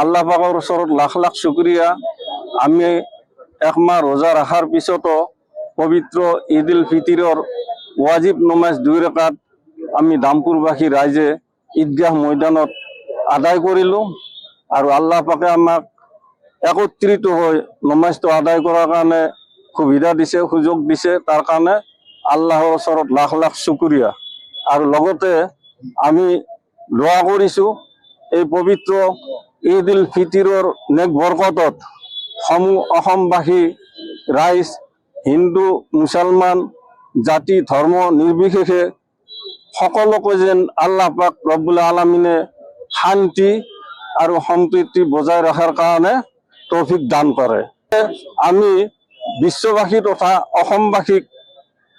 আল্লাহ পাকৰ ওচৰত লাখ লাখ শুক্ৰিয়া। আমি একমাহ ৰোজা ৰখাৰ পিছতো পবিত্ৰ ঈদ উল ফিতৰৰ ৱাজিব নমাজ 2 ৰাকাত আমি দামপুৰবাসী ৰাইজে ঈদগাহ ময়দানত আদায় কৰিলোঁ আৰু আল্লাহ পাকে আমাক একত্ৰিত হৈ নমাজটো আদায় কৰাৰ কাৰণে সুবিধা দিছে, সুযোগ দিছে। তাৰ কাৰণে আল্লাহৰ ওচৰত লাখ লাখ শুক্ৰিয়া। আৰু লগতে আমি দোৱা কৰিছোঁ এই পবিত্ৰ ঈদ উল ফিতৰৰ নেক বৰকতত সমূহ অসমবাসী ৰাইজ, হিন্দু মুছলমান জাতি ধৰ্ম নিৰ্বিশেষে সকলোকে যেন আল্লাহ পাক ৰব্বুল আলামিনে শান্তি আৰু সম্প্ৰীতি বজাই ৰখাৰ কাৰণে তৌফিক দান কৰে। আমি বিশ্ববাসী তথা অসমবাসীক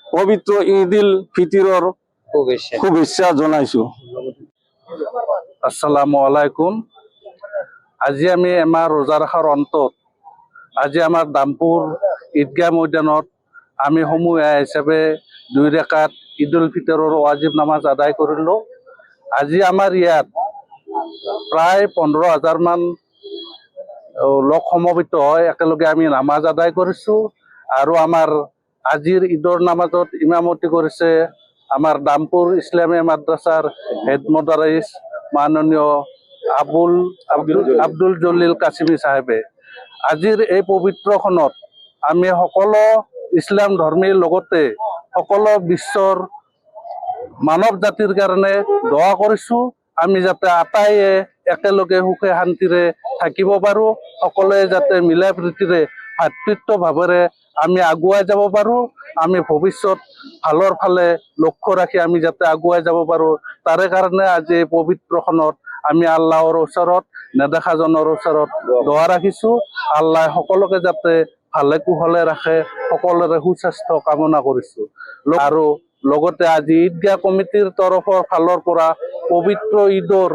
পবিত্ৰ ঈদ উল ফিতৰৰ শুভেচ্ছা জনাইছোঁ। আসসালামু আলাইকুম। আজি আমি এমাহ ৰোজা ৰখাৰ অন্তত আজি আমাৰ দামপুৰ ঈদগাহ ময়দানত আমি সমূহীয়া হিচাপে 2 ৰাকাত ঈদ উল ফিতৰৰ ৱাজিব নামাজ আদায় কৰিলোঁ। আজি আমাৰ ইয়াত প্ৰায় 15,000 মান লোক সমবেত হয় একেলগে আমি নামাজ আদায় কৰিছোঁ। আৰু আমাৰ আজিৰ ঈদৰ নামাজত ইমামতি কৰিছে আমাৰ দামপুৰ ইছলামী মাদ্ৰাছাৰ হেড মদাৰিছ মাননীয় আব্দুল জলিল কাছিমি চাহেবে। আজিৰ এই পবিত্ৰখনত আমি সকলো ইছলাম ধৰ্মীৰ লগতে সকলো বিশ্বৰ মানৱ জাতিৰ কাৰণে দোৱা কৰিছোঁ আমি যাতে আটাইয়ে একেলগে সুখে শান্তিৰে থাকিব পাৰোঁ, সকলোৱে যাতে মিলা প্ৰীতিৰে ভাতৃত্ব ভাৱেৰে আমি আগুৱাই যাব পাৰোঁ, আমি ভৱিষ্যত ভালৰ ফালে লক্ষ্য ৰাখি আমি যাতে আগুৱাই যাব পাৰোঁ। তাৰে কাৰণে আজি এই পবিত্ৰখনত আমি আল্লাহৰ ওচৰত, নেদেখাজনৰ ওচৰত দোৱা ৰাখিছোঁ। আল্লাহ সকলোকে যাতে ভালে কুশলে ৰাখে, সকলোৰে সুস্বাস্থ্য কামনা কৰিছোঁ। আৰু লগতে আজি ঈদগাহ কমিটিৰ ফালৰ পৰা পবিত্ৰ ঈদৰ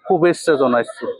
শুভেচ্ছা জনাইছোঁ।